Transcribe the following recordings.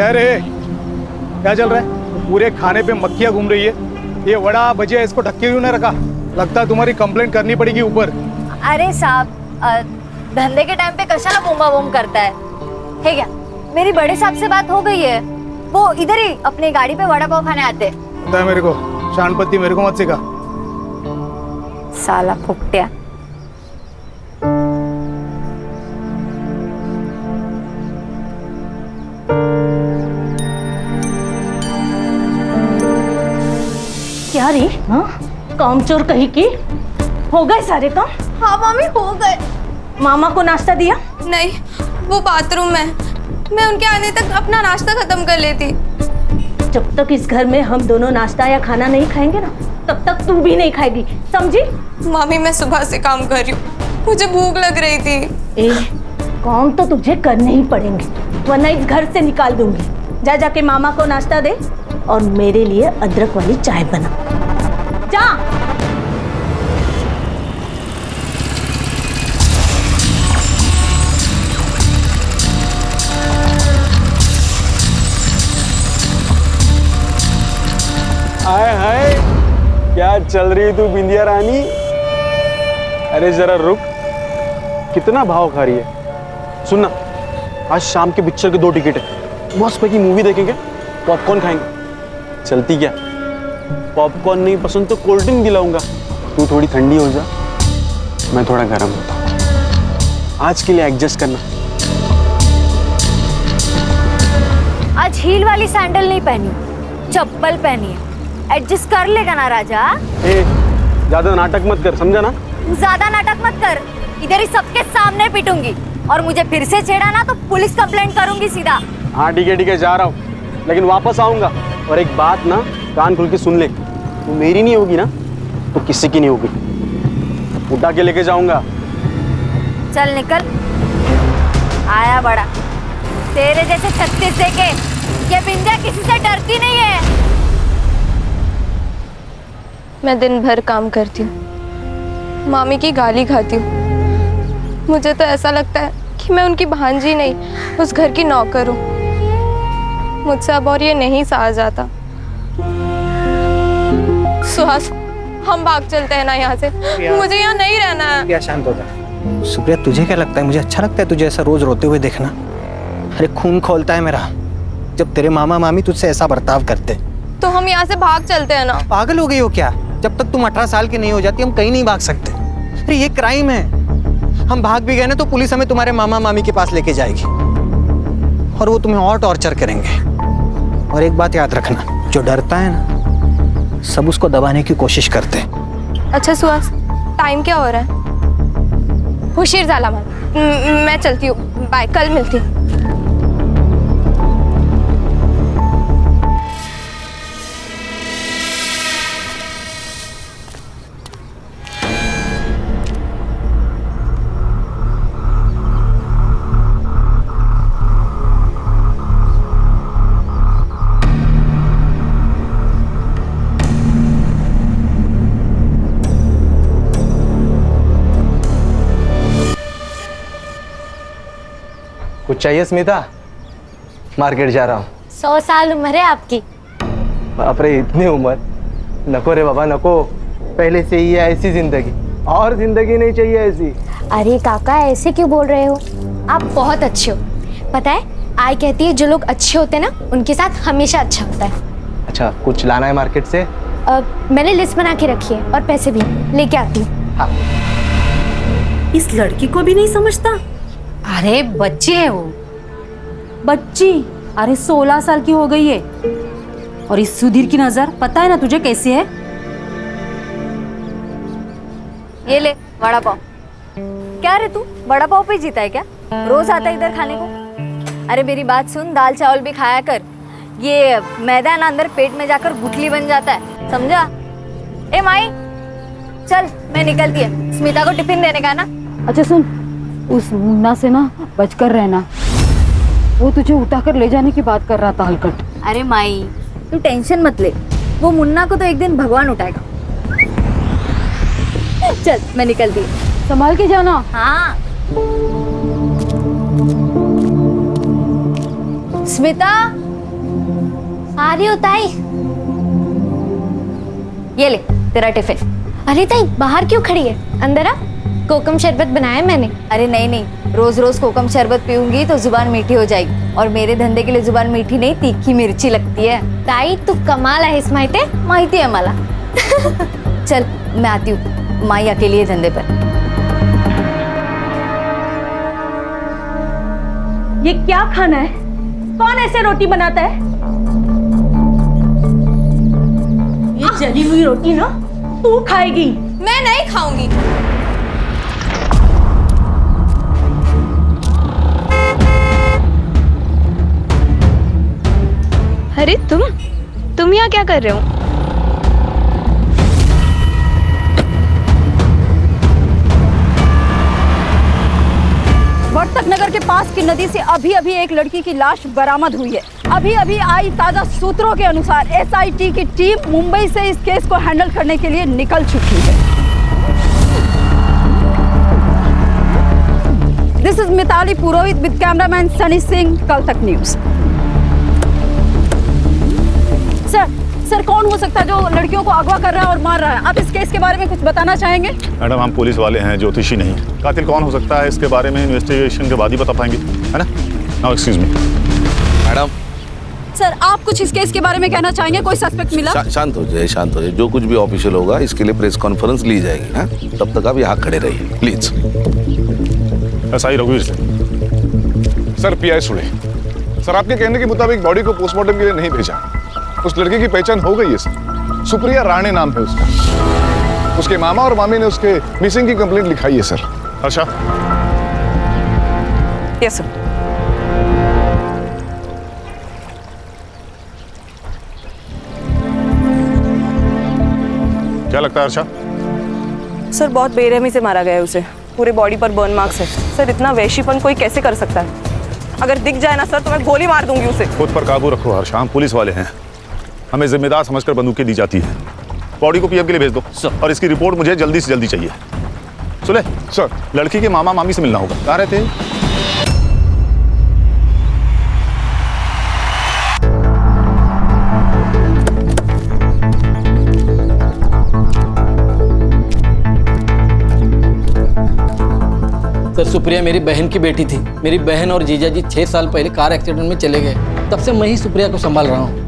क्या रे, क्या चल रहा है? पूरे खाने पे मक्खियां घूम रही है। ये वड़ा भजिया इसको ढक्के क्यों नहीं रखा? लगता है तुम्हारी कंप्लेंट करनी पड़ेगी ऊपर। अरे साहब, धंधे के टाइम पे कशाला बूमा बूम करता है क्या? मेरी बड़े साहब से बात हो गई है, वो इधर ही अपनी गाड़ी पे वड़ा पाव खाने आते हैं। पता है मेरे को, शानपत्ती मेरे को मत सिखा। साला फुकटिया। क्या रे? हाँ, कामचोर कहीं की। हो गए सारे काम? हाँ मम्मी, हो गए। मामा को नाश्ता दिया? नहीं, वो बाथरूम में। मैं उनके आने तक अपना नाश्ता खत्म कर लेती। जब तक इस घर में हम दोनों नाश्ता या खाना नहीं खाएंगे ना, तब तक तू भी नहीं खाएगी, समझी? मम्मी, मैं सुबह से काम कर रही हूँ, मुझे भूख लग रही थी। ए, काम तो तुझे करने ही पड़ेंगे, वरना इस घर से निकाल दूंगी। जा जाके मामा को नाश्ता दे और मेरे लिए अदरक वाली चाय बना। जा। हाय हाय, क्या चल रही तू बिंदिया रानी? अरे जरा रुक, कितना भाव खा रही है? सुनना, आज शाम के पिक्चर के 2 टिकट है, मस्त पैकी मूवी देखेंगे, पॉपकॉर्न खाएंगे। चलती क्या? पॉपकॉर्न नहीं पसंद तो कोल्ड ड्रिंक दिलाऊंगा, तू थोड़ी ठंडी हो जा, मैं थोड़ा गर्म होता हूँ। आज के लिए एडजस्ट करना। आज हील वाली सैंडल नहीं पहनी, चप्पल पहनी है। एडजस्ट कर लेगा ना राजा? ए, ज्यादा नाटक मत कर, समझा ना? ज्यादा नाटक मत कर, इधर ही सबके सामने पीटूंगी, और मुझे फिर से छेड़ा ना तो पुलिस कंप्लेंट करूंगी सीधा। हाँ ठीक है, जा रहा हूँ, लेकिन वापस आऊंगा। और एक बात ना, कान खुल के सुन ले, तू मेरी नहीं होगी ना तो किसी की नहीं होगी, उठा के लेके जाऊंगा। चल निकल। आया बड़ा, तेरे जैसे 36 देके ये बिंदिया किसी से डरती नहीं है। मैं दिन भर काम करती हूँ, मामी की गाली खाती हूँ। मुझे तो ऐसा लगता है कि मैं उनकी भांजी नहीं, उस घर की नौकर हूँ। मुझसे अब और ये नहीं सहा जाता। सुहास, हम भाग चलते हैं ना यहाँ से, मुझे यहाँ नहीं रहना है। क्या शांत हो जा। सुप्रिया, तुझे क्या लगता है मुझे अच्छा लगता है तुझे ऐसा रोज रोते हुए देखना? अरे खून खोलता है मेरा जब तेरे मामा मामी तुझसे ऐसा बर्ताव करते। तो हम यहाँ से भाग चलते हैं ना। पागल हो गई हो क्या? जब तक तुम 18 साल की नहीं हो जाती हम कहीं नहीं भाग सकते। अरे ये क्राइम है, हम भाग भी गए ना तो पुलिस हमें तुम्हारे मामा मामी के पास लेके जाएगी और वो तुम्हें और टॉर्चर करेंगे। और एक बात याद रखना, जो डरता है ना सब उसको दबाने की कोशिश करते हैं। अच्छा सुहास, टाइम क्या हो रहा है? हुशीर जाला मैं चलती हूँ, बाय, कल मिलती हूँ। कुछ चाहिए स्मिता? मार्केट जा रहा हूँ। 100 साल उम्र है आपकी। बाप रे, इतनी उम्र? नको रे बाबा नको, पहले से ही है ऐसी जिंदगी, और जिंदगी नहीं चाहिए ऐसी। अरे काका, ऐसे क्यों बोल रहे हो? आप बहुत अच्छे हो। पता है, आई कहती है जो लोग अच्छे होते हैं ना उनके साथ हमेशा अच्छा होता है। अच्छा, कुछ लाना है मार्केट से? मैंने लिस्ट बना के रखी है और पैसे भी लेके आती हूँ। हाँ। इस लड़की को भी नहीं समझता। अरे बच्ची है वो। बच्ची? अरे 16 साल की हो गई है। और इस सुधीर की नजर पता है ना तुझे कैसी है? ये ले वड़ा पाव। क्या रे तू वड़ा पाव पे जीता है क्या? रोज आता है इधर खाने को? अरे मेरी बात सुन, दाल चावल भी खाया कर। ये मैदा ना अंदर पेट में जाकर गुठली बन जाता है, समझा? ए माई, चल मैं निकलती है, स्मिता को टिफिन देने का ना। अच्छा सुन, उस मुन्ना से ना बचकर रहना, वो तुझे उठाकर ले जाने की बात कर रहा था हलकट। अरे माई, तू टेंशन मत ले, वो मुन्ना को तो एक दिन भगवान उठाएगा। चल मैं निकलती हूँ, संभाल के जाना। हाँ। स्मिता, आ रही हो ताई। ये ले तेरा टिफिन। अरे ताई बाहर क्यों खड़ी है, अंदर आ। कोकम शरबत बनाया है मैंने। अरे नहीं नहीं, रोज रोज कोकम शरबत पीऊंगी तो जुबान मीठी हो जाएगी, और मेरे धंधे के लिए जुबान मीठी नहीं तीखी मिर्ची लगती है। ताई तू कमाल आहेस माहिती माहिती है मला। चल मैं आती हूँ, माई अकेली है धंधे पर। ये क्या खाना है? कौन ऐसे रोटी बनाता है? ये जली हुई रोटी ना तू खाएगी। मैं नहीं खाऊंगी। अरे तुम यहाँ क्या कर रहे हो? वर्तक नगर के पास की नदी से अभी अभी एक लड़की की लाश बरामद हुई है। अभी अभी आई ताजा सूत्रों के अनुसार एसआईटी की टीम मुंबई से इस केस को हैंडल करने के लिए निकल चुकी है। This is Mitali Purohit with cameraman Sunny Singh, कल तक न्यूज। सर कौन हो सकता है जो लड़कियों को अगवा कर रहा है और मार रहा है? आप इस केस के बारे में कुछ बताना चाहेंगे? मैडम हम पुलिस वाले हैं, ज्योतिषी नहीं। कातिल कौन हो सकता है इसके बारे में इन्वेस्टिगेशन के बाद ही बता पाएंगे, है ना? Now excuse me madam. Sir आप कुछ इस केस के बारे में कहना चाहेंगे? कोई सस्पेक्ट मिला? शांत हो जाए, शांत हो जाए। जो कुछ भी ऑफिशियल होगा इसके लिए प्रेस कॉन्फ्रेंस ली जाएगी। हाँ, तब तक आप यहाँ खड़े रहिए प्लीज। एसआई रघुवीर सिंह। सर पीआई सुड़े सर, आपके कहने के मुताबिक बॉडी को पोस्टमार्टम के लिए नहीं भेजा। उस लड़के की पहचान हो गई है सर, सुप्रिया राणे नाम है उसका। उसके मामा और मामी ने उसके मिसिंग की कंप्लेंट लिखाई है सर। अच्छा यस सर। क्या लगता है अर्षा? सर बहुत बेरहमी से मारा गया है उसे, पूरे बॉडी पर बर्न मार्क्स है। सर इतना वैशीपन कोई कैसे कर सकता है? अगर दिख जाए ना सर तो मैं गोली मार दूंगी उसे। खुद पर काबू रखो हर्षा, हम पुलिस वाले हैं, हमें जिम्मेदार समझकर बंदूकें दी जाती है। बॉडी को पीएम के लिए भेज दो और इसकी रिपोर्ट मुझे जल्दी से जल्दी चाहिए। सुने सर, लड़की के मामा मामी से मिलना होगा। कहाँ रहते हैं? सर सुप्रिया मेरी बहन की बेटी थी। मेरी बहन और जीजा जी 6 साल पहले कार एक्सीडेंट में चले गए, तब से मैं ही सुप्रिया को संभाल रहा हूँ।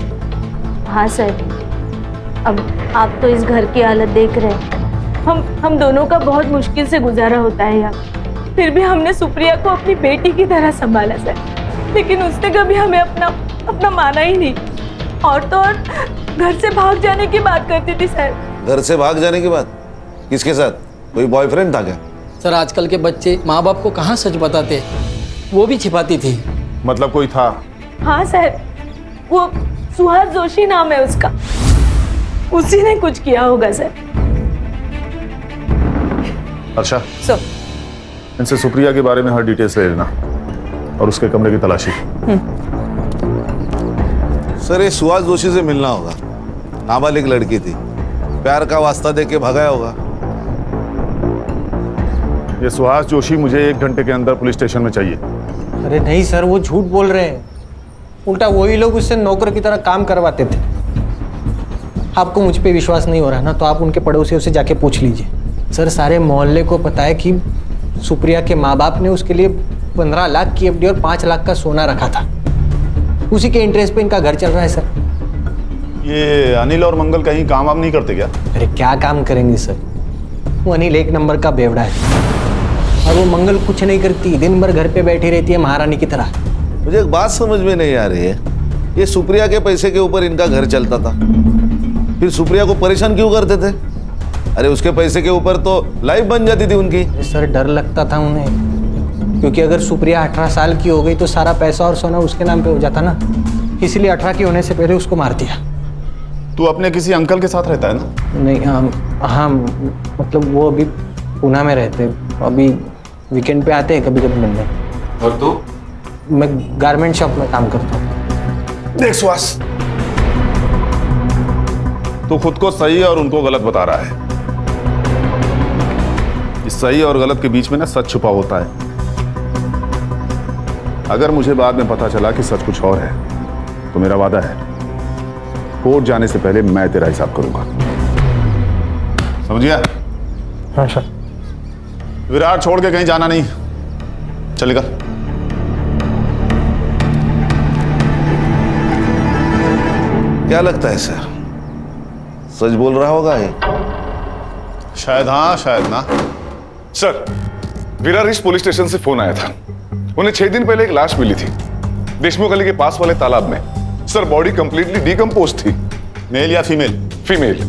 हाँ सर, अब आप तो इस घर की हालत देख रहे हैं। हम दोनों का बहुत मुश्किल से गुजारा होता है यहाँ। फिर भी हमने सुप्रिया को अपनी बेटी की तरह संभाला सर, लेकिन उसने कभी हमें अपना माना ही नहीं। और तो और घर से भाग जाने की बात करती थी सर। घर से भाग जाने की बात? किसके साथ? कोई बॉयफ्रेंड था क्या? सर आजकल के बच्चे माँ बाप को कहाँ सच बताते, वो भी छिपाती थी। मतलब कोई था? हाँ सर, वो सुहास जोशी नाम है उसका, उसी ने कुछ किया होगा सर। अच्छा सर इनसे सुप्रिया के बारे में हर डिटेल्स ले लेना और उसके कमरे की तलाशी। सर ये सुहास जोशी से मिलना होगा। नाबालिग लड़की थी, प्यार का वास्ता दे के भगाया होगा। ये सुहास जोशी मुझे 1 घंटे के अंदर पुलिस स्टेशन में चाहिए। अरे नहीं सर, वो झूठ बोल रहे हैं। उल्टा वही लोग उससे नौकर की तरह काम करवाते थे। आपको मुझ पे विश्वास नहीं हो रहा ना, तो आप उनके पड़ोसियों से जाके पूछ लीजिए। सर सारे मोहल्ले को पता है कि सुप्रिया के माँ बाप ने उसके लिए 15 लाख की एफडी और 5 लाख का सोना रखा था। उसी के इंटरेस्ट पे इनका घर चल रहा है सर। ये अनिल और मंगल कहीं काम वाम नहीं करते क्या? अरे क्या काम करेंगे सर, वो अनिल 1 नंबर का बेवड़ा है और वो मंगल कुछ नहीं करती, दिन भर घर पे बैठी रहती है महारानी की तरह। मुझे एक बात समझ में नहीं आ रही है, ये सुप्रिया के पैसे के ऊपर इनका घर चलता था, फिर सुप्रिया को परेशान क्यों करते थे? अरे उसके पैसे के ऊपर तो लाइफ बन जाती थी उनकी। सर डर लगता था उन्हें, क्योंकि अगर सुप्रिया 18 साल की हो गई तो सारा पैसा और सोना उसके नाम पे हो जाता ना, इसलिए 18 की होने से पहले उसको मार दिया। तू अपने किसी अंकल के साथ रहता है ना? नहीं हाँ मतलब वो अभी पूना में रहते, अभी वीकेंड पे आते हैं कभी कभी मिलने। और तू? मैं गारमेंट शॉप में काम करता हूँ। देख सुहास, तू खुद को सही और उनको गलत बता रहा है। इस सही और गलत के बीच में ना सच छुपा होता है। अगर मुझे बाद में पता चला कि सच कुछ और है तो मेरा वादा है कोर्ट जाने से पहले मैं तेरा हिसाब करूंगा, समझिया? हाँ सर। विराट छोड़ के कहीं जाना नहीं, चलेगा? क्या लगता है सर, सच बोल रहा होगा ये? शायद हाँ, शायद ना। Sir, Virar east police station से फोन आया था। उन्हें 6 दिन पहले एक लाश मिली थी देशमुख गली के पास वाले तालाब में। सर, बॉडी कंप्लीटली डिकम्पोज थी। मेल या फीमेल? फीमेल।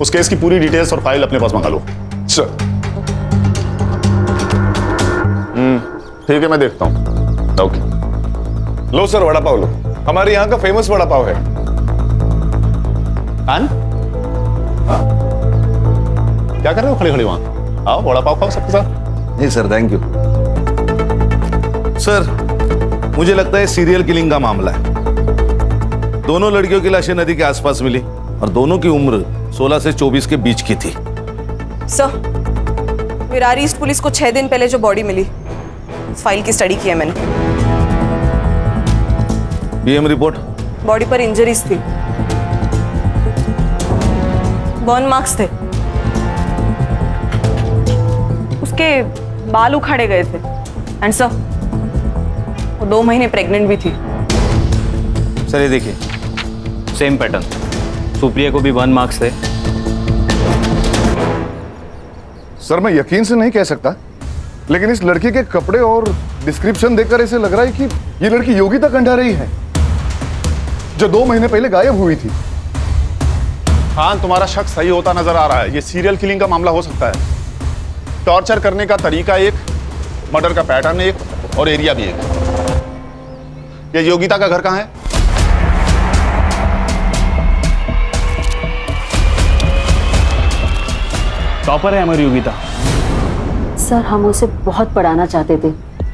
उस केस की पूरी डिटेल्स और फाइल अपने पास मंगा लो। सर। ठीक है, मैं देखता हूँ। ओके। लो सर, वड़ा पाव लो। हमारे यहाँ का फेमस वड़ा पाव है। क्या कर रहे हो खड़े खड़े वहां? आओ वड़ा पाव खाओ सबके साथ। नहीं सर, थैंक यू। सर, मुझे लगता है सीरियल किलिंग का मामला है। दोनों लड़कियों की लाशें नदी के आसपास मिली और दोनों की उम्र 16 से 24 के बीच की थी। सर, विरार ईस्ट पुलिस को 6 दिन पहले जो बॉडी मिली, उस फाइल की स्टडी की है मैंने। BM report? बॉडी पर इंजरीज थी, बर्न मार्क्स थे, उसके बाल उखाड़े गए थे। एंड सर, वो 2 महीने प्रेग्नेंट भी थी। सर ये देखिए, सेम पैटर्न, सुप्रिया को भी 1 मार्क्स थे। सर, मैं यकीन से नहीं कह सकता, लेकिन इस लड़की के कपड़े और डिस्क्रिप्शन देखकर ऐसे लग रहा है कि ये लड़की योगिता कंडारी है, जो 2 महीने पहले गायब हुई थी। हाँ, तुम्हारा शक सही होता नजर आ रहा है। ये सीरियल किलिंग का मामला हो सकता है। टॉर्चर करने का तरीका एक, मर्डर का पैटर्न एक, और एरिया भी एक। ये योगिता का घर कहाँ है? टॉपर है हमारी योगिता। सर, हम उसे बहुत पढ़ाना चाहते थे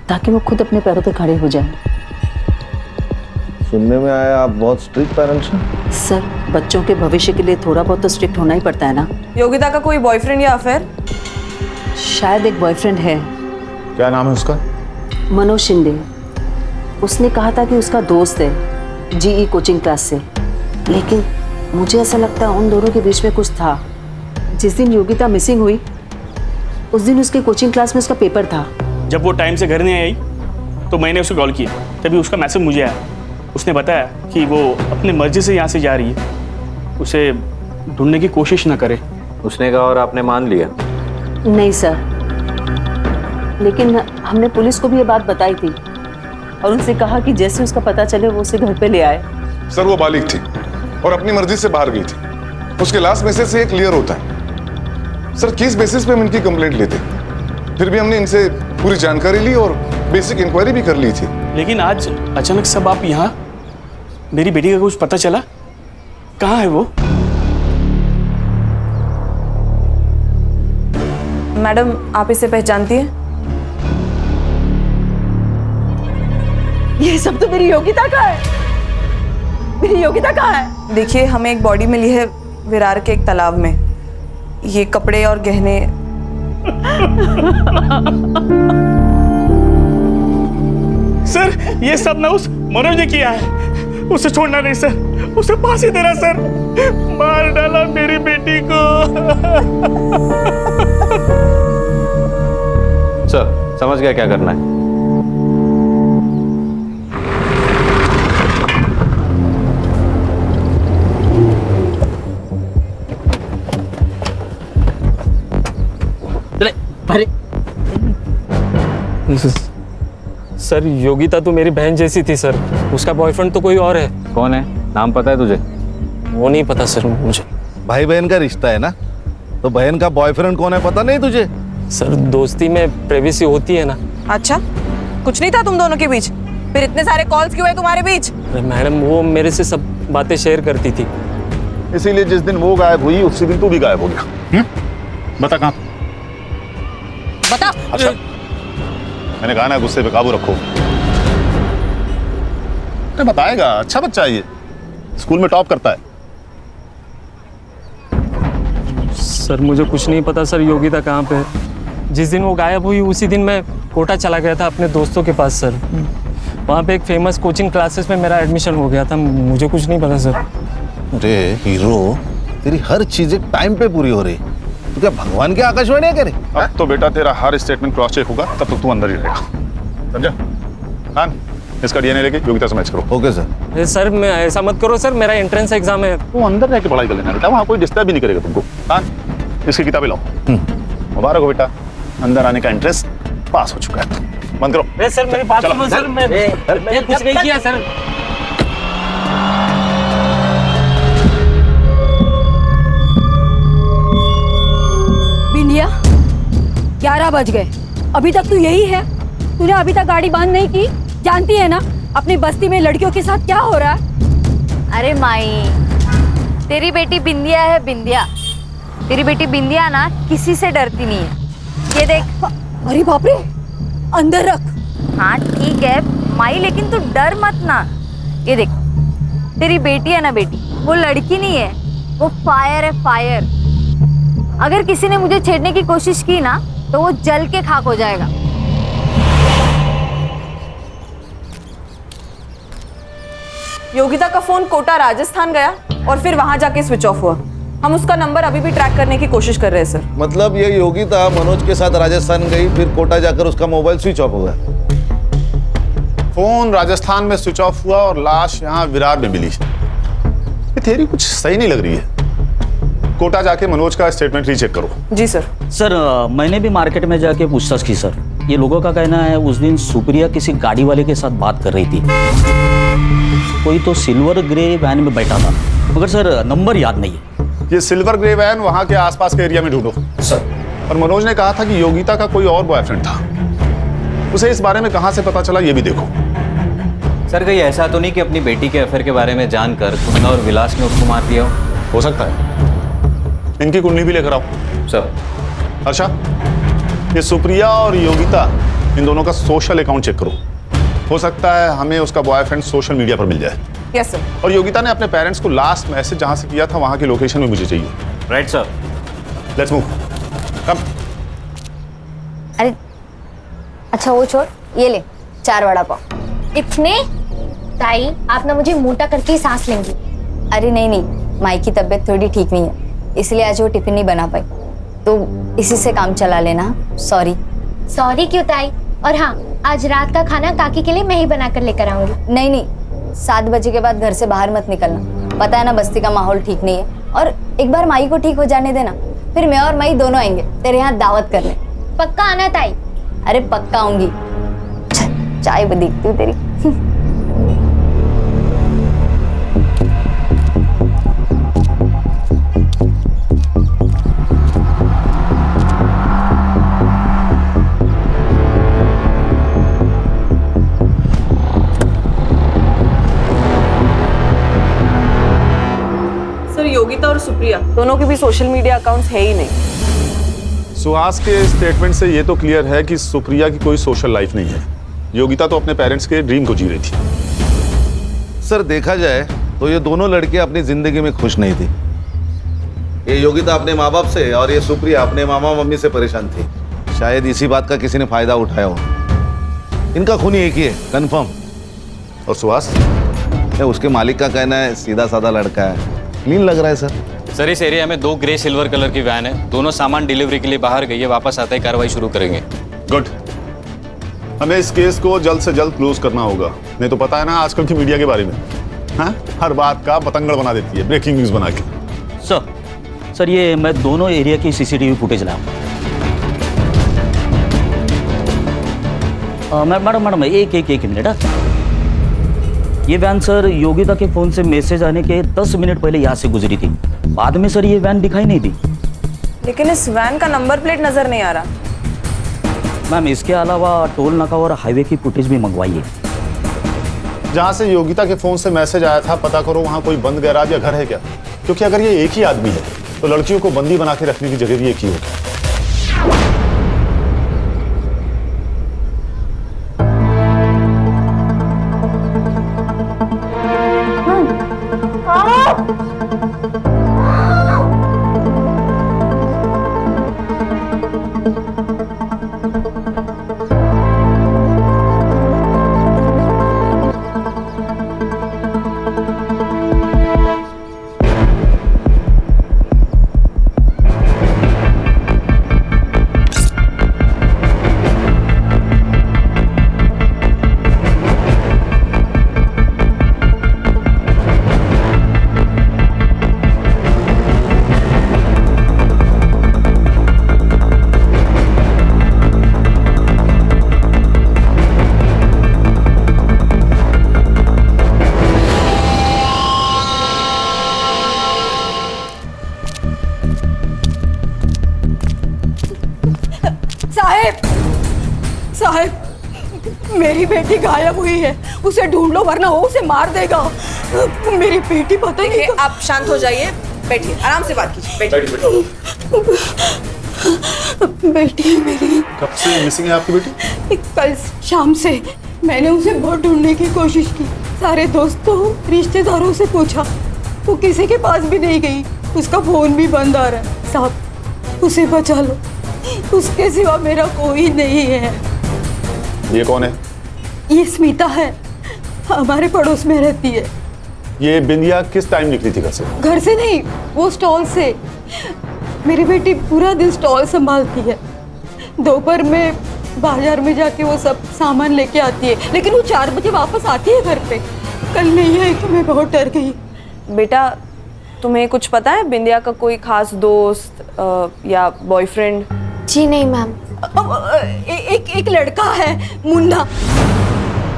ताकि वो खुद अपने पैरों पे खड़े हो जाए। सुनने में आया आप बहुत स्ट्रिक्ट पेरेंट्स हैं। सर, बच्चों के भविष्य के लिए थोड़ा बहुत तो स्ट्रिक्ट होना ही पड़ता है ना। योगिता का कोई बॉयफ्रेंड या अफेयर? शायद एक बॉयफ्रेंड है, क्या नाम है उसका? मनोज शिंदे। उसने कहा था कि उसका दोस्त है जीई कोचिंग क्लास से, लेकिन मुझे ऐसा लगता है उन दोनों के बीच में कुछ था। जिस दिन योगिता मिसिंग हुई, उस दिन उसके कोचिंग क्लास में उसका पेपर था। जब वो टाइम से घर नहीं आई तो मैंने उसे कॉल किया, तभी उसका मैसेज मुझे आया। उसने बताया कि वो अपने मर्जी से यहाँ से जा रही है, उसे ढूंढने की कोशिश ना करे। उसने कहा और आपने मान लिया? नहीं सर, लेकिन हमने पुलिस को भी ये बात बताई थी और उनसे कहा कि जैसे उसका पता चले वो उसे घर पे ले आए। सर, वो बालिग थी और अपनी मर्जी से बाहर गई थी। उसके लास्ट मैसेज से क्लियर होता है। सर, किस बेसिस पे हम इनकी कंप्लेंट लेते? फिर भी हमने इनसे पूरी जानकारी ली और बेसिक इंक्वायरी भी कर ली थी। लेकिन आज अचानक सब आप यहाँ, मेरी बेटी का कुछ पता चला? कहाँ है वो? मैडम, आप इसे पहचानती हैं? ये सब तो मेरी योगिता का है। मेरी योगिता कहाँ है? देखिए, हमें एक बॉडी मिली है विरार के एक तालाब में। ये कपड़े और गहने। सर, ये सब ना उस मनोज ने किया है। उसे छोड़ना नहीं सर, उसे फांसी देना सर। मार डाला मेरी बेटी को। सर, समझ गया क्या करना है। अरे सर, योगिता तो मेरी बहन जैसी थी सर। उसका बॉयफ्रेंड तो कोई और है। कौन है? नाम पता है तुझे? वो नहीं पता सर मुझे। भाई बहन का रिश्ता है ना, तो बहन का बॉयफ्रेंड कौन है पता नहीं तुझे? सर, दोस्ती में प्राइवेसी होती है ना। अच्छा, कुछ नहीं था तुम दोनों के बीच? फिर इतने सारे कॉल्स क्यों है तुम्हारे बीच? मैडम, वो मेरे से सब बातें शेयर करती थी। इसीलिए जिस दिन वो गायब हुई उसी दिन तू भी गायब हो गया। बता कहाँ? बता। अच्छा, मैंने कहा ना गुस्से पे काबू रखो। अरे बताएगा, अच्छा बच्चा है ये, स्कूल में टॉप करता है। सर, मुझे कुछ नहीं पता सर योगिता कहाँ पे है। जिस दिन वो गायब हुई उसी दिन मैं कोटा चला गया था अपने दोस्तों के पास सर। वहाँ पे एक फेमस कोचिंग क्लासेस में मेरा एडमिशन हो गया था। मुझे कुछ नहीं पता सर। अरे हीरो, तेरी हर चीज एक टाइम पे पूरी हो रही। तो क्या भगवान की आकाशवाणी है क्या रे? अब तो बेटा तेरा हर स्टेटमेंट क्रॉस चेक होगा, तब तक तू अंदर ही रहेगा, समझा? खान, इसका डीएनए लेके योगिता से मैच करो। Okay sir. सर मैं ऐसा मत करो सर, मेरा एंट्रेंस एग्जाम है। तू अंदर रह के पढ़ाई कर लेना बेटा, वहाँ कोई डिस्टर्ब भी नहीं करेगा तुमको। खान, इसकी किताबें लाओ। मुबारक हो बेटा, अंदर आने का इंटरेस्ट पास हो चुका है। बंद करो। सर मेरी बात सुनो सर, मैं कुछ नहीं किया सर। बिंदिया, 11 बज गए, अभी तक तू यही है? तूने अभी तक गाड़ी बंद नहीं की? जानती है ना अपनी बस्ती में लड़कियों के साथ क्या हो रहा है? अरे माई, तेरी बेटी बिंदिया है, बिंदिया। तेरी बेटी बिंदिया ना किसी से डरती नहीं है। ये देख। अरे बाप रे, अंदर रख। हाँ ठीक है माई, लेकिन तू डर मत ना। ये देख, तेरी बेटी है ना बेटी, वो लड़की नहीं है, वो फायर है, फायर। अगर किसी ने मुझे छेड़ने की कोशिश की ना तो वो जल के खाक हो जाएगा। योगिता का फोन कोटा राजस्थान गया और फिर वहां जाके स्विच ऑफ हुआ। हम उसका नंबर अभी भी ट्रैक करने की कोशिश कर रहे हैं सर। मतलब ये योगिता मनोज के साथ राजस्थान गई, फिर कोटा जाकर उसका मोबाइल स्विच ऑफ हो गया। फोन राजस्थान में स्विच ऑफ हुआ और लाश यहाँ विरार में मिली। ये थ्योरी कुछ सही नहीं लग रही है। कोटा जाके मनोज का स्टेटमेंट रीचेक करो। जी सर। सर मैंने भी मार्केट में जाके पूछताछ की सर। ये लोगों का कहना है उस दिन सुप्रिया किसी गाड़ी वाले के साथ बात कर रही थी। कोई तो सिल्वर ग्रे वैन में बैठा था, मगर सर नंबर याद नहीं है। ये सिल्वर ग्रे वैन वहां के आसपास के एरिया में ढूंढो सर। और मनोज ने कहा था कि योगिता का कोई और बॉयफ्रेंड था, उसे इस बारे में कहां से पता चला ये भी देखो। सर कहीं ऐसा तो नहीं कि अपनी बेटी के अफेयर के बारे में जानकर तुमने और विलास ने उसको मार दिया हो सकता है। इनकी कुंडली भी लेकर आओ। सर। अच्छा, ये सुप्रिया और योगिता, इन दोनों का सोशल अकाउंट चेक करो। हो सकता है हमें उसका बॉयफ्रेंड सोशल मीडिया पर मिल जाए। Yes sir. और योगिता ने अपने पेरेंट्स को लास्ट मैसेज जहां से किया था वहां की लोकेशन में मुझे चाहिए। Right sir. Let's move. Come. अरे अच्छा वो छोड़, ये ले 4 वड़ा पाव। इतने? ताई आप ना मुझे मोटा करके ही सांस लेंगी। अरे नहीं नहीं, माई की तबीयत थोड़ी ठीक नहीं है, इसलिए आज वो टिफिन नहीं बना पाई, तो इसी से काम चला लेना। सॉरी। सॉरी क्यों ताई? और हाँ, आज रात का खाना काकी के लिए मैं ही बना कर लेकर आऊंगी। नहीं नहीं, 7 बजे के बाद घर से बाहर मत निकलना। पता है ना बस्ती का माहौल ठीक नहीं है, और एक बार माई को ठीक हो जाने देना, फिर मैं और माई दोनों आएंगे तेरे यहाँ दावत करने। पक्का आना ताई? अरे पक्का आऊंगी। चाय भी देखती हूँ तेरी। योगिता और सुप्रिया दोनों के भी सोशल मीडिया अकाउंट्स है ही नहीं। सुहास के स्टेटमेंट से ये तो क्लियर है कि सुप्रिया की कोई सोशल लाइफ नहीं है। योगिता तो अपने पेरेंट्स के ड्रीम को जी रही थी। सर देखा जाए तो ये दोनों लड़कियां अपनी जिंदगी में खुश नहीं थी। ये योगिता अपने माँ बाप से और ये सुप्रिया अपने मामा मम्मी से परेशान थी। शायद इसी बात का किसी ने फायदा उठाया हो। इनका खून एक ही है, कंफर्म। और सुहास? उसके मालिक का कहना है सीधा साधा लड़का है, क्लीन लग रहा है सर। सर इस एरिया में 2 ग्रे सिल्वर कलर की वैन है, दोनों सामान डिलीवरी के लिए बाहर गई है, वापस आते ही कार्रवाई शुरू करेंगे। गुड। हमें इस केस को जल्द से जल्द क्लोज करना होगा, नहीं तो पता है ना आजकल की मीडिया के बारे में, हाँ? हर बात का पतंगड़ बना देती है, ब्रेकिंग न्यूज बना के। सर ये मैं दोनों एरिया की सीसीटीवी फुटेज लाऊं। मैडम एक मिनट। ये वैन सर योगिता के फोन से मैसेज आने के 10 मिनट पहले यहाँ से गुजरी थी। बाद में सर ये वैन दिखाई नहीं दी। लेकिन इस वैन का नंबर प्लेट नजर नहीं आ रहा। मैम इसके अलावा टोल नाका और हाईवे की फुटेज भी मंगवाइए। जहाँ से योगिता के फोन से मैसेज आया था पता करो वहाँ कोई बंद गैराज या घर है क्या, क्योंकि अगर ये एक ही आदमी है तो लड़कियों को बंदी बना के रखने की जगह भी एक ही होगी। साहब साहब मेरी बेटी गायब हुई है, उसे ढूंढ लो वरना वो उसे मार देगा। मेरी बेटी पता नहीं। आप शांत हो जाइए, बैठिए, आराम से बात कीजिए, बैठिए। बेटी मेरी कब से मिसिंग है आपकी बेटी? कल शाम से मैंने उसे बहुत ढूंढने की कोशिश की, सारे दोस्तों रिश्तेदारों से पूछा, वो किसी के पास भी नहीं गई, उसका फोन भी बंद आ रहा है। साहब उसे बचा लो, उसके सिवा मेरा कोई नहीं है। ये कौन है? ये स्मिता है, हमारे पड़ोस में रहती है। ये बिंदिया किस टाइम निकली थी घर से? घर से नहीं, वो स्टॉल से। मेरी बेटी पूरा दिन स्टॉल संभालती है, दोपहर में बाजार में जाके वो सब सामान लेके आती है, लेकिन वो 4 बजे वापस आती है घर पे। कल नहीं आई तो मैं बहुत डर गई। बेटा तुम्हें कुछ पता है बिंदिया का कोई खास दोस्त या बॉयफ्रेंड? जी नहीं मैम। एक लड़का है मुन्ना,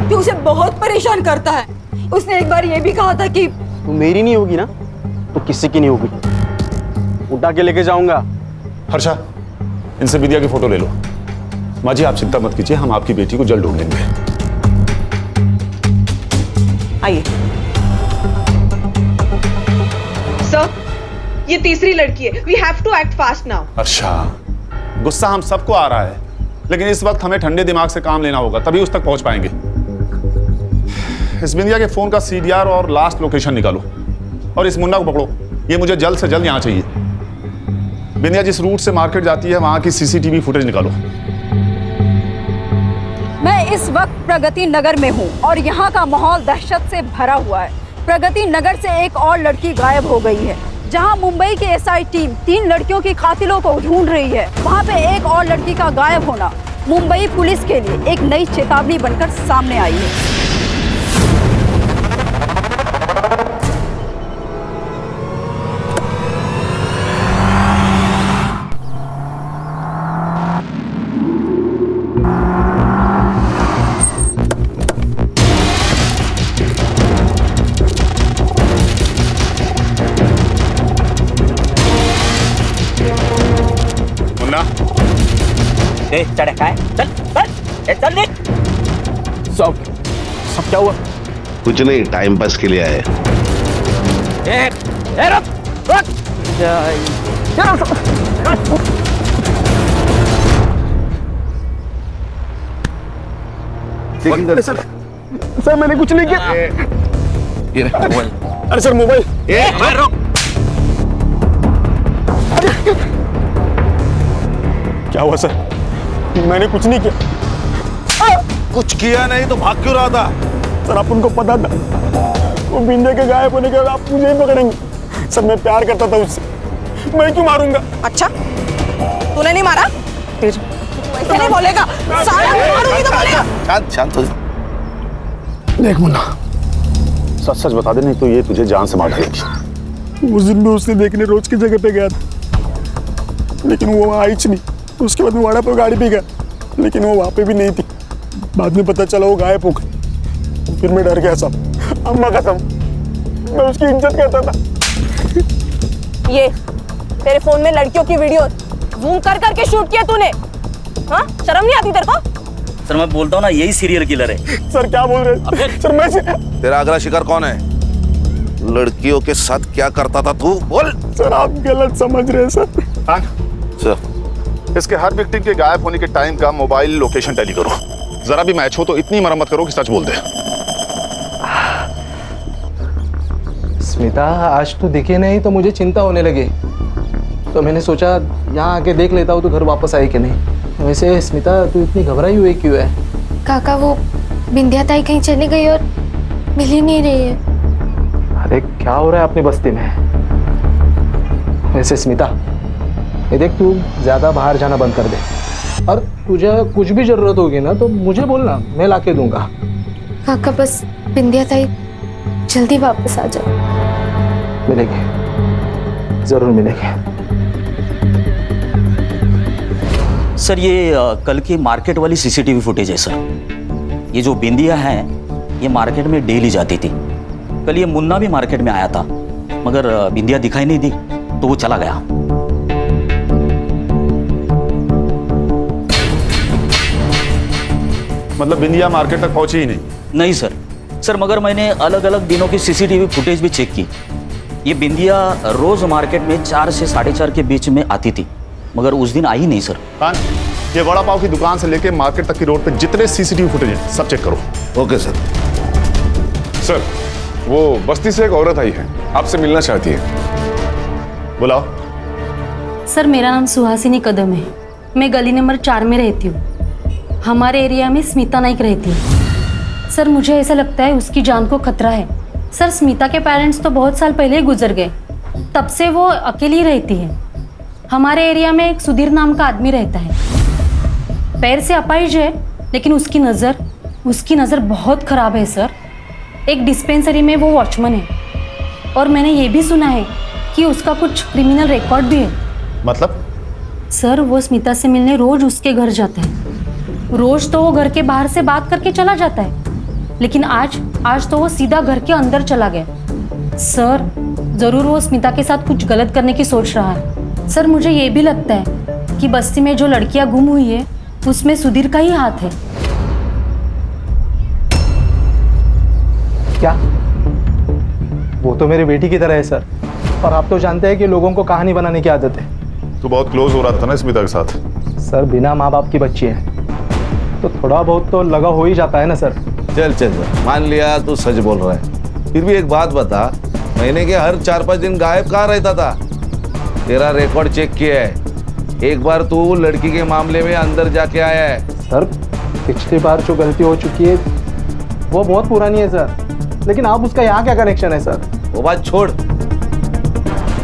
जो उसे बहुत परेशान करता है। उसने एक बार ये भी कहा था कि तो मेरी नहीं होगी ना तो किसी की नहीं होगी, उठा के लेके जाऊंगा। हर्षा, इनसे बिंदिया की फोटो ले लो। माँ जी आप चिंता मत कीजिए, हम आपकी बेटी को जल्द ढूंढ लेंगे। आइए सर, ये तीसरी लड़की है। We have to act fast now. अच्छा, गुस्सा हम सबको आ रहा है, लेकिन इस वक्त हमें ठंडे दिमाग से काम लेना होगा, तभी उस तक पहुंच पाएंगे। इस बिंदिया के फोन का CDR और लास्ट लोकेशन निकालो और इस मुन्ना को पकड़ो। ये मुझे जल्द से जल्द यहाँ चाहिए। बिंदिया जिस रूट से मार्केट जाती है वहां की CCTV फुटेज निकालो। मैं इस वक्त प्रगति नगर में हूँ और यहाँ का माहौल दहशत से भरा हुआ है। प्रगति नगर से एक और लड़की गायब हो गई है, जहाँ मुंबई की SI टीम 3 लड़कियों की कातिलों को ढूंढ रही है। वहाँ पे एक और लड़की का गायब होना मुंबई पुलिस के लिए एक नई चेतावनी बनकर सामने आई है। चढ़े का है? चल सब क्या हुआ? कुछ नहीं, टाइम पास के लिए आए। सर मैंने कुछ नहीं किया। ये मोबाइल। अरे सर मोबाइल। क्या हुआ सर? मैंने कुछ नहीं किया। कुछ किया नहीं तो भाग क्यों रहा था? सर आप उनको पता था वो बिंदिया के गायब होने के बाद आप मुझे ही पकड़ेंगे। सर मैं प्यार करता था उससे, मैं क्यों मारूंगा? अच्छा तूने नहीं मारा? ऐसे नहीं बोलेगा, साला मारूंगी तो बोलेगा। शांत शांत हो। देख मुन्ना, सच सच बता दे, नहीं तो ये तुझे जान से मार डालेगी। उस दिन भी उसने देखने रोज की जगह पे गया था, लेकिन वो वहाँ आई नहीं। उसके बाद मैं वाड़ा पर गाड़ी पे गया, लेकिन वो वहाँ पे भी नहीं थी। बाद में पता चला वो गायब हो गई। फिर मैं डर गया साहब, अम्मा कसम मैं उसकी इज्जत करता था। ये तेरे फोन में लड़कियों की वीडियो जूम कर करके शूट किया तूने? हाँ शर्म नहीं आती तेरे को? सर मैं बोलता हूँ ना, यही सीरियल किलर है। सर क्या बोल रहे हैं? सर मैं तेरा अगला शिकार कौन है? लड़कियों के साथ क्या करता था तू? बोल। सर आप गलत समझ रहे हैं सर। सर इसके हर विक्टिम के गायब होने के टाइम का मोबाइल लोकेशन टैली करो। जरा भी मैच हो तो इतनी मरम्मत करो कि सच बोल दे। स्मिता आज तो दिखे नहीं तो मुझे चिंता होने लगी, तो मैंने सोचा यहाँ आके देख लेता हूँ तो घर वापस आई कि नहीं। वैसे स्मिता तू इतनी घबराई हुई क्यों है? काका वो बिंदिया ताई कहीं चली गई और मिल ही नहीं रही है। अरे क्या हो रहा है अपनी बस्ती में? वैसे स्मिता ये देख, तू ज्यादा बाहर जाना बंद कर दे, और तुझे कुछ भी जरूरत होगी ना तो मुझे बोलना, मैं लाके दूंगा। काका बस बिंदिया ताई जल्दी वापस आ जाओ। मिलेंगे, जरूर मिलेंगे। सर ये कल की मार्केट वाली CCTV फुटेज है सर। ये जो बिंदिया है ये मार्केट में डेली जाती थी। कल ये मुन्ना भी मार्केट में आया था, मगर बिंदिया दिखाई नहीं दी तो वो चला गया। मतलब बिंदिया मार्केट तक पहुंची ही नहीं? नहीं सर। सर मगर मैंने अलग अलग दिनों की सीसीटीवी फुटेज भी चेक की। ये बिंदिया रोज मार्केट में 4 से 4:30 के बीच में आती थी, मगर उस दिन आई नहीं सर। खान, ये वड़ा पाव की दुकान से लेके मार्केट तक की रोड पे जितने सीसीटीवी फुटेज हैं सब चेक करो। Okay sir. सर वो बस्ती से एक औरत आई है, आपसे मिलना चाहती है। बुलाओ। सर मेरा नाम सुहासिनी कदम है, मैं गली नंबर 4 में रहती हूँ। हमारे एरिया में स्मिता नाइक रहती है। सर मुझे ऐसा लगता है उसकी जान को खतरा है। सर स्मिता के पेरेंट्स तो बहुत साल पहले ही गुजर गए, तब से वो अकेली ही रहती है। हमारे एरिया में एक सुधीर नाम का आदमी रहता है, पैर से अपाहिज है, लेकिन उसकी नज़र बहुत ख़राब है सर। एक डिस्पेंसरी में वो वॉचमैन है और मैंने ये भी सुना है कि उसका कुछ क्रिमिनल रिकॉर्ड भी है। मतलब? सर वो स्मिता से मिलने रोज उसके घर जाता है। रोज तो वो घर के बाहर से बात करके चला जाता है, लेकिन आज तो वो सीधा घर के अंदर चला गया। सर ज़रूर वो स्मिता के साथ कुछ गलत करने की सोच रहा है। सर मुझे ये भी लगता है कि बस्ती में जो लड़कियां गुम हुई है उसमें सुधीर का ही हाथ है। क्या? वो तो मेरी बेटी की तरह है सर, और आप तो जानते हैं कि लोगों को कहानी बनाने की आदत है। तू बहुत क्लोज हो रहा था ना स्मिता के साथ? सर बिना माँ बाप की बच्ची है तो थोड़ा बहुत तो लगा हो ही जाता है ना सर। चल चल चल, मान लिया तू सच बोल रहा है, फिर भी एक बात बता, महीने के हर 4-5 दिन गायब कहाँ रहता था? तेरा रिकॉर्ड चेक किया है, एक बार तू लड़की के मामले में अंदर जाके आया है। सर पिछली बार जो गलती हो चुकी है वो बहुत पुरानी है सर, लेकिन आप उसका यहाँ क्या कनेक्शन है सर? वो बात छोड़,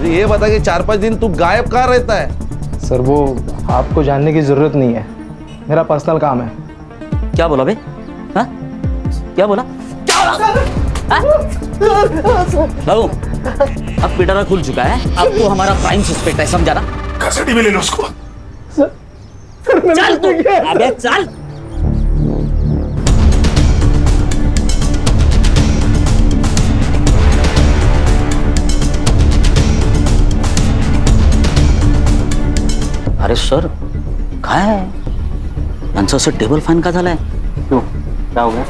ये बता कि 4-5 दिन तू गायब कहाँ रहता है? सर वो आपको जानने की जरूरत नहीं है, मेरा पर्सनल काम है। क्या बोला बे? हाँ? क्या बोला? बाबू अब पिटारा खुल चुका है, अब तो हमारा प्राइम सस्पेक्ट है, समझा ना? कस्टडी में ले लो उसको। चल तू, अबे चल। अरे सर काय आहे यांचं असं टेबल फॅन का झालाय? क्यों क्या हो गया?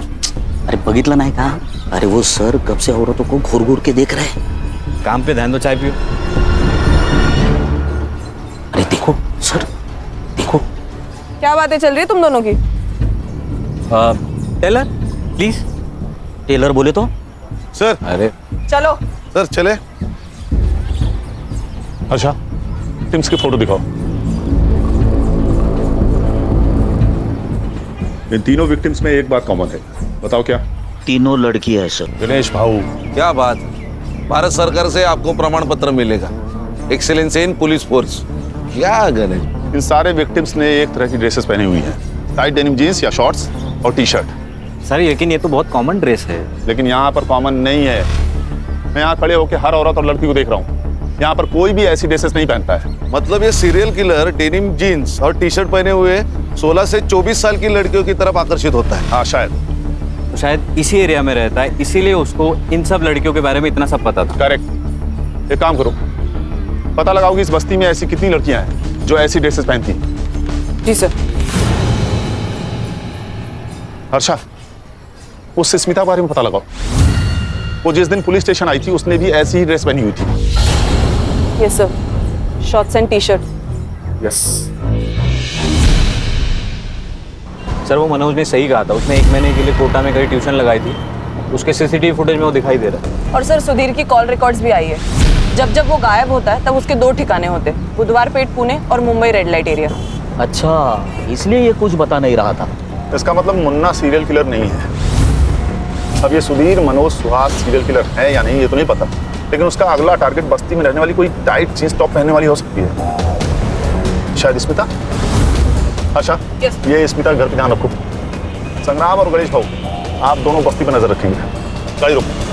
अरे बघितलं नाही का? अरे वो सर कब से औरतों को घूर घूर के देख रहे हैं। काम पे ध्यान दो, चाय पियो। अरे देखो सर, देखो। क्या बातें चल रही है तुम दोनों की? Taylor please. टेलर बोले तो? सर। अरे चलो सर चले। अच्छा टिम्स की फोटो दिखाओ। इन तीनों विक्टिम्स में एक बात कॉमन है, बताओ क्या? तीनों लड़की है सर। गणेश भाऊ क्या बात, भारत सरकार से आपको प्रमाण पत्र मिलेगा, एक्सेलेंस इन पुलिस फोर्स। क्या गणेश? इन सारे विक्टिम्स ने एक तरह की ड्रेसेस पहनी हुई हैं, टाइट डेनिम जीन्स या शॉर्ट्स और टी-शर्ट। सर लेकिन ये तो बहुत कॉमन ड्रेस है। लेकिन यहाँ पर कॉमन नहीं है। मैं यहाँ खड़े होकर हर औरत और लड़की को देख रहा हूँ, यहाँ पर कोई भी ऐसी ड्रेसेस नहीं पहनता है। मतलब ये सीरियल किलर डेनिम जीन्स और टी-शर्ट पहने हुए 16 से 24 साल की लड़कियों की तरफ आकर्षित होता है। हाँ शायद। तो शायद इसी एरिया में रहता है, इसीलिए उसको इन सब लड़कियों के बारे में इतना सब पता था। करेक्ट। एक काम करो, पता लगाओ कि इस बस्ती में ऐसी कितनी लड़कियां हैं जो ऐसी ड्रेसेस पहनती हैं। जी सर। हर्षा, उस स्मिता के बारे में पता लगाओ। वो जिस दिन पुलिस स्टेशन आई थी उसने भी ऐसी ही ड्रेस पहनी हुई थी। Yes sir, shorts and T shirt. Yes sir वो मनोज ने सही कहा था, उसने 1 महीने के लिए कोटा में कहीं ट्यूशन लगाई थी, उसके सीसीटीवी फुटेज में वो दिखाई दे रहा है। और सर सुधीर की कॉल रिकॉर्ड्स भी आई है। जब वो गायब होता है तब उसके 2 ठिकाने होते हैं, बुधवार पेट पुणे और मुंबई रेड लाइट एरिया। अच्छा इसलिए ये कुछ बता नहीं रहा था। इसका मतलब मुन्ना सीरियल किलर नहीं है। अब ये सुधीर मनोज सुहास सीरियल किलर है या नहीं ये तो नहीं पता, लेकिन उसका अगला टारगेट बस्ती में रहने वाली कोई टाइट जींस टॉप पहनने वाली हो सकती है। शायद स्मिता। अच्छा ये स्मिता के घर पे ध्यान रखो। संग्राम और गणेश भाऊ आप दोनों बस्ती पर नजर रखेंगे। गाड़ी रोको।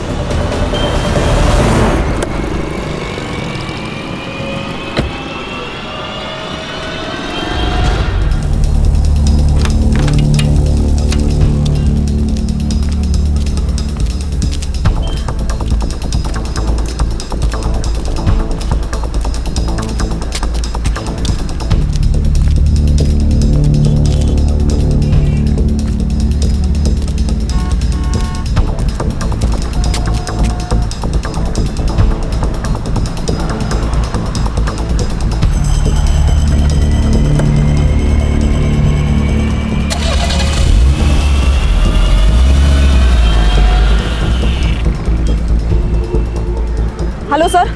Hello sir.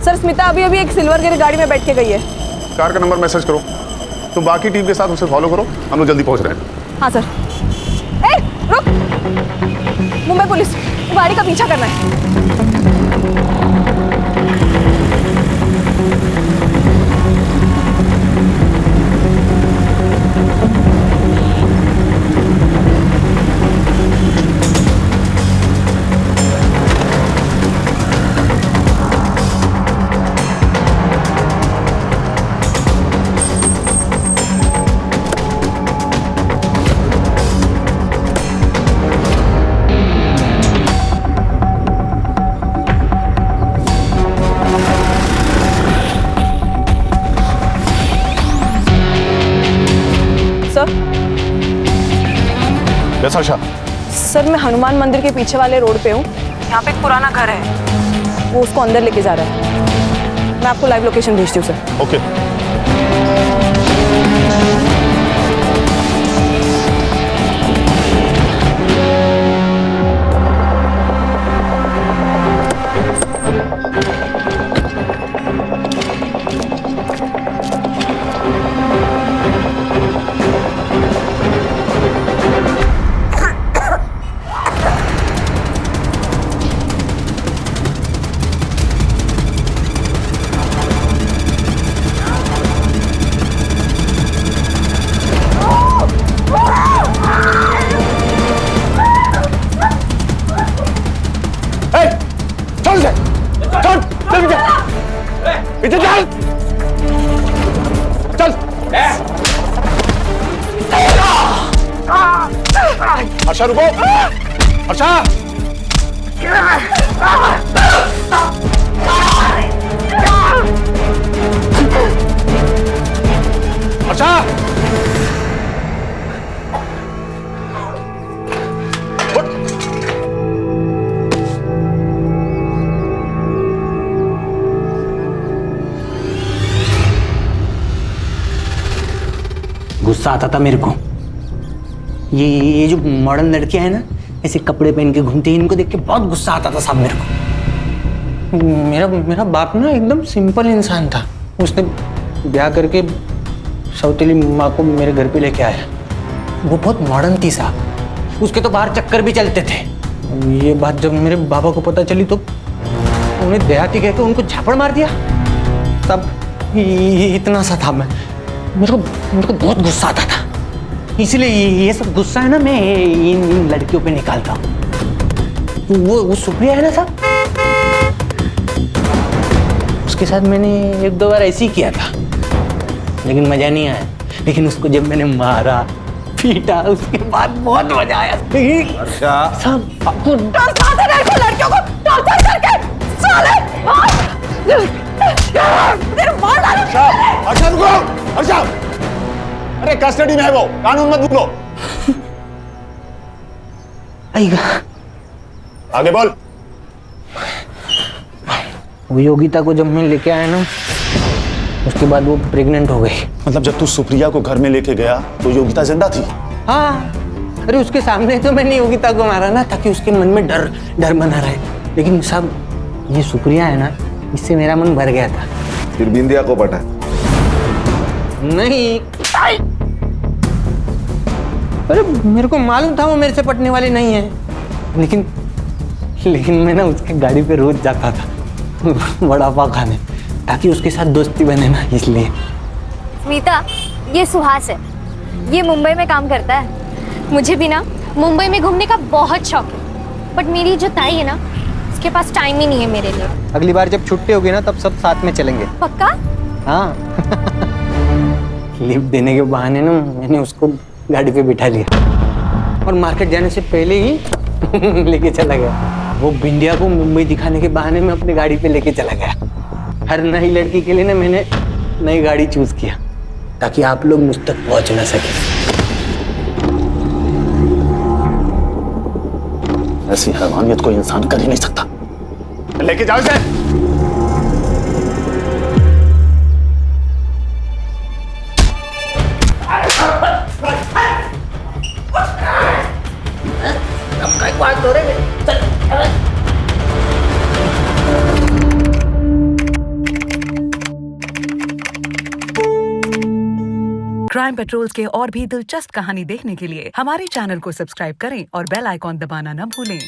सर स्मिता अभी अभी एक सिल्वर ग्रे गाड़ी में बैठ के गई है। कार का नंबर मैसेज करो, तुम बाकी टीम के साथ उसे फॉलो करो, हम लोग जल्दी पहुंच रहे हैं। हाँ सर। ए रुक, मुंबई पुलिस, गाड़ी का पीछा करना है। यस आशा। सर मैं हनुमान मंदिर के पीछे वाले रोड पे हूँ। यहाँ पे एक पुराना घर है, वो उसको अंदर लेके जा रहा है। मैं आपको लाइव लोकेशन भेजती हूँ सर। ओके। आशा रुको, आशा। आशा। गुस्सा आता था मेरे को। ये जो मॉडर्न लड़कियां हैं ना, ऐसे कपड़े पहन के घूमती हैं, इनको देख के बहुत गुस्सा आता था साहब मेरे को। मेरा बाप ना एकदम सिंपल इंसान था। उसने ब्याह करके सौतेली माँ को मेरे घर पे लेके आया। वो बहुत मॉडर्न थी साहब, उसके तो बाहर चक्कर भी चलते थे। ये बात जब मेरे बाबा को पता चली तो उन्हें देहाती कहकर उनको झापड़ मार दिया। तब इतना सा था मैं, मेरे को बहुत गुस्सा आता था। इसलिए ये सब गुस्सा है ना मैं इन लड़कियों पे निकालता हूँ। वो सुप्रिया है ना साहब, उसके साथ मैंने एक दो बार ऐसे ही किया था, लेकिन मजा नहीं आया। लेकिन उसको जब मैंने मारा पीटा, उसके बाद बहुत मजा आया। अच्छा सब लड़कियों को टॉर्चर करके साले आशा रुको, आशा। अरे कस्टडी में है वो, कानून मत भूलो। आएगा। आगे बोल। वो योगिता को जब मैं लेके आया ना, उसके बाद वो प्रेग्नेंट हो गई। मतलब जब तू सुप्रिया को घर में लेके गया तो योगिता जिंदा थी? हाँ, अरे उसके सामने तो मैंने योगिता को मारा ना, ताकि उसके मन में डर बना रहे। लेकिन साहब ये सुप्रिया है ना, इससे मेरा मन भर गया था। फिर बिंदिया को पटा? नहीं, अरे मेरे को मालूम था वो मेरे से पटने वाली नहीं है, लेकिन मैं ना उसके गाड़ी पे रोज जाता था वड़ा पाव खाने, ताकि उसके साथ दोस्ती बने ना, इसलिए। स्मिता, ये सुहास है, ये मुंबई में काम करता है। मुझे भी ना मुंबई में घूमने का बहुत शौक है, बट मेरी जो ताई है ना, उसके पास टाइम ही नहीं है मेरे लिए। अगली बार जब छुट्टी होगी ना, तब सब साथ में चलेंगे। पक्का? हाँ। लिफ्ट देने के बहाने ना मैंने उसको गाड़ी पे बिठा लिया और मार्केट जाने से पहले ही लेके चला गया। वो बिंदिया को मुंबई दिखाने के बहाने में अपनी गाड़ी पे लेके चला गया। हर नई लड़की के लिए ना मैंने नई गाड़ी चूज किया, ताकि आप लोग मुझ तक पहुंच ना सके। ऐसी हैवानियत कोई इंसान कर ही नहीं सकता। लेके जाओ इसे। क्राइम पेट्रोल्स के और भी दिलचस्प कहानी देखने के लिए हमारे चैनल को सब्सक्राइब करें और बेल आइकॉन दबाना न भूलें।